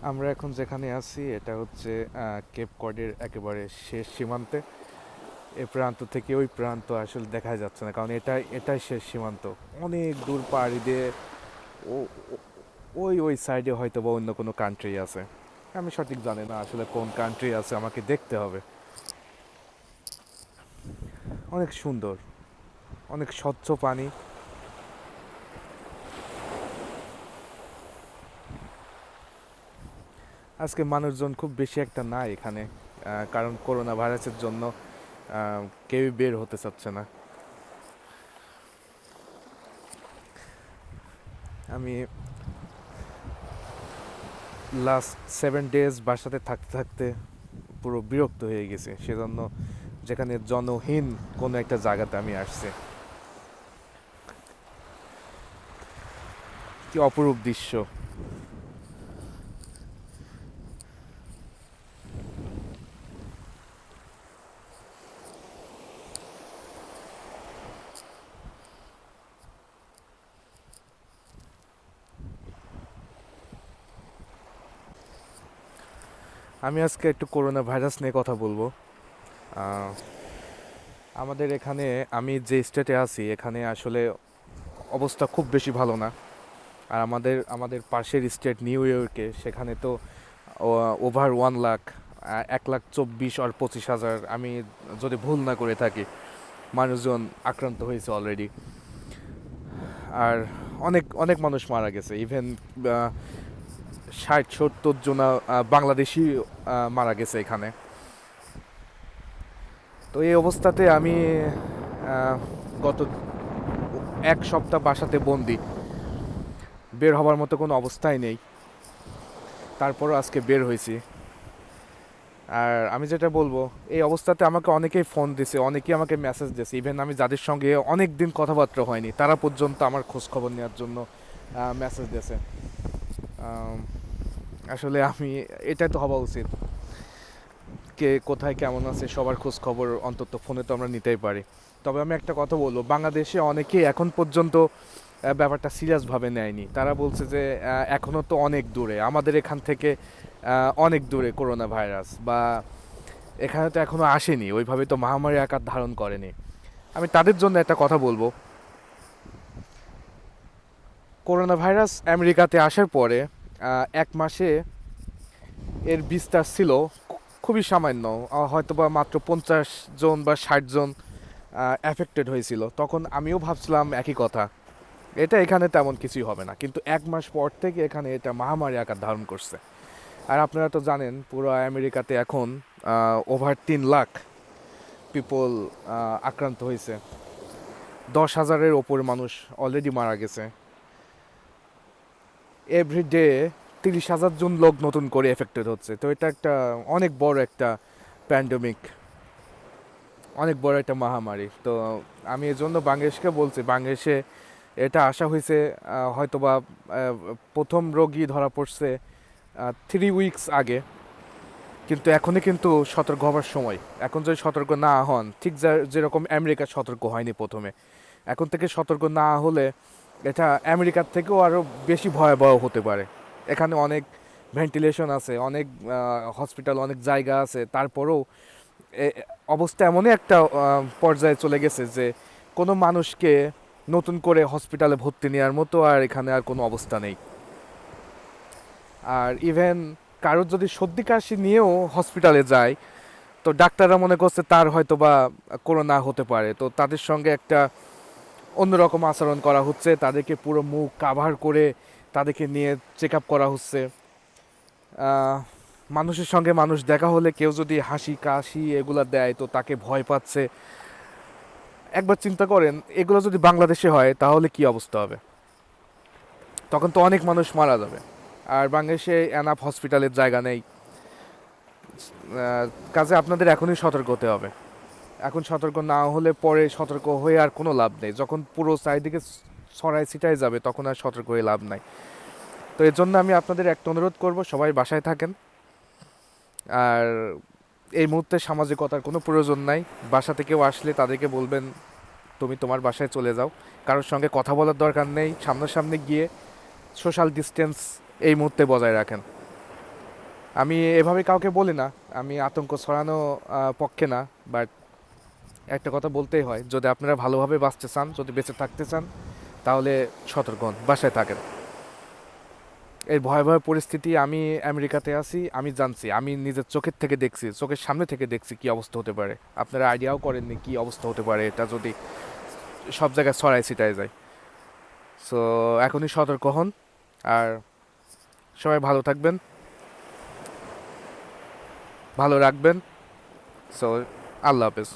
আমরা এখন যেখানে আছি এটা হচ্ছে কেপ কডের একেবারে শেষ সীমান্তে। এ প্রান্ত থেকে ওই প্রান্ত আসলে দেখা যাচ্ছে না, কারণ এটাই শেষ সীমান্ত। অনেক দূর পাড়ি দিয়ে ও- ও- ওই সাইডে হয়তো বা অন্য কোনো কান্ট্রি আছে। আমি সঠিক জানি না আসলে কোন কান্ট্রি আছে, আমাকে দেখতে হবে। অনেক সুন্দর, অনেক স্বচ্ছ পানি। আজকে মানুষজন খুব বেশি একটা নাই এখানে, কারণ করোনা ভাইরাসের জন্য কেউই বের হতে চাচ্ছে না। আমি লাস্ট 7 ডেজ বাসাতে থাকতে থাকতে পুরো বিরক্ত হয়ে গেছি, সেজন্য যেখানে জনহীন কোনো একটা জায়গাতে আমি আসছি। কি অপরূপ দৃশ্য! আমি আজকে একটু করোনা ভাইরাস নিয়ে কথা বলবো। আহ, আমাদের এখানে, আমি যে স্টেটে আছি এখানে আসলে অবস্থা খুব বেশি ভালো না। আর আমাদের আমাদের পাশের স্টেট নিউ ইয়র্কে, সেখানে তো ওভার 1 লাখ, 1,24,000 আর 25,000, আমি যদি ভুল না করে থাকি, মানুষজন আক্রান্ত হয়েছে অলরেডি। আর অনেক অনেক মানুষ মারা গেছে। ইভেন 60-70 জন বাংলাদেশি মারা গেছে এখানে। তো এই অবস্থাতে আমি আহ, গত 1 সপ্তাহ বাসাতে বন্দি, বের হওয়ার মতো কোনো অবস্থাই নেই। তারপরও আজকে বের হয়েছি। আর আমি যেটা বলবো, এই অবস্থাতে আমাকে অনেকেই ফোন দিছে, অনেকেই আমাকে মেসেজ দিয়েছে। ইভেন আমি যাদের সঙ্গে অনেক দিন কথাবার্তা হয়নি, তারা পর্যন্ত আমার খোঁজ খবর নেওয়ার জন্য মেসেজ দিয়েছে। আম, আসলে আমি, এটাই তো হওয়া উচিত। কে কোথায় কেমন আছে সবার খোঁজ খবর অন্তত ফোনে তো আমরা নিতেই পারি। তবে আমি একটা কথা বলবো, বাংলাদেশে অনেকেই এখন পর্যন্ত ব্যাপারটা সিরিয়াসভাবে নেয়নি। তারা বলছে যে এখনও তো অনেক দূরে, আমাদের এখান থেকে অনেক দূরে করোনা ভাইরাস, বা এখানে তো এখনও আসেনি, ওইভাবে তো মহামারী আকার ধারণ করেনি। আমি তাদের জন্য একটা কথা বলবো, করোনা ভাইরাস আমেরিকাতে আসার পরে 1 মাসে এর বিস্তার ছিল খুবই সামান্য। হয়তোবা মাত্র 50 জন বা 60 জন অ্যাফেক্টেড হয়েছিল। তখন আমিও ভাবছিলাম একই কথা, এটা এখানে তেমন কিছুই হবে না, কিন্তু 1 মাস পর থেকে এখানে এটা মহামারী আকার ধারণ করছে। আর আপনারা তো জানেন পুরো আমেরিকাতে এখন ওভার 3 লাখ পিপল আক্রান্ত হয়েছে। 10,000-এর ওপর মানুষ অলরেডি মারা গেছে। এভরিডে 30,000 জন লোক নতুন করে এফেক্টেড হচ্ছে। তো এটা একটা অনেক বড় একটা প্যান্ডেমিক, অনেক বড় একটা মহামারী। তো আমি এজন্য বাংলাদেশকে বলছি, বাংলাদেশে এটা আসা হয়েছে হয়তোবা প্রথম রোগী ধরা পড়ছে 3 উইকস আগে, কিন্তু এখনই কিন্তু সতর্ক হওয়ার সময়। এখন যদি সতর্ক না হন, ঠিক যেরকম আমেরিকা সতর্ক হয়নি প্রথমে, এখন থেকে সতর্ক না হলে এটা আমেরিকার থেকেও আরও বেশি ভয়াবহ হতে পারে। এখানে অনেক ভেন্টিলেশন আছে, অনেক হসপিটাল, অনেক জায়গা আছে, তারপরেও অবস্থা এমনই একটা পর্যায়ে চলে গেছে যে কোনো মানুষকে নতুন করে হসপিটালে ভর্তি নেওয়ার মতো আর এখানে আর কোনো অবস্থা নেই। আর ইভেন কারোর যদি সর্দি কাশি নিয়েও হসপিটালে যায়, তো ডাক্তাররা মনে করছে তার হয়তো বা করোনা হতে পারে, তো তাদের সঙ্গে একটা অন্যরকম আচরণ করা হচ্ছে। তাদেরকে পুরো মুখ কাভার করে তাদেরকে নিয়ে চেক আপ করা হচ্ছে। আহ, মানুষের সঙ্গে মানুষ দেখা হলে কেউ যদি হাসি কাশি এগুলা দেয়, তো তাকে ভয় পাচ্ছে। একবার চিন্তা করেন, এগুলো যদি বাংলাদেশে হয় তাহলে কি অবস্থা হবে? তখন তো অনেক মানুষ মারা যাবে। আর বাংলাদেশে এনাফ হসপিটালের জায়গা নেই। কাজে আপনাদের এখনই সতর্ক হতে হবে। এখন সতর্ক না হলে পরে সতর্ক হয়ে আর কোনো লাভ নেই। যখন পুরো চারিদিকে ছড়ায় ছিটায় যাবে, তখন আর সতর্ক হয়ে লাভ নাই। তো এর জন্য আমি আপনাদের একটা অনুরোধ করব, সবাই বাসায় থাকেন। আর এই মুহূর্তে সামাজিকতার কোনো প্রয়োজন নাই। বাসা থেকেও আসলে তাদেরকে বলবেন তুমি তোমার বাসায় চলে যাও। কারোর সঙ্গে কথা বলার দরকার নেই, সামনাসামনি গিয়ে সোশ্যাল ডিস্টেন্স এই মুহূর্তে বজায় রাখেন। আমি এভাবে কাউকে বলি না, আমি আতঙ্ক ছড়ানো পক্ষে না, বাট একটা কথা বলতেই হয়, যদি আপনারা ভালোভাবে বাঁচতে চান, যদি বেঁচে থাকতে চান, তাহলে সতর্ক হন, বাসায় থাকেন। এই ভয়াবহ পরিস্থিতি, আমি আমেরিকাতে আছি, আমি জানছি, আমি নিজের চোখের থেকে দেখছি, চোখের সামনে থেকে দেখছি কি অবস্থা হতে পারে। আপনারা আইডিয়াও করেননি কি অবস্থা হতে পারে এটা যদি সব জায়গায় ছড়াই ছিটায় যায়। সো এখনই সতর্ক হন, আর সবাই ভালো থাকবেন, ভালো রাখবেন। সো আল্লাহ হাফেজ।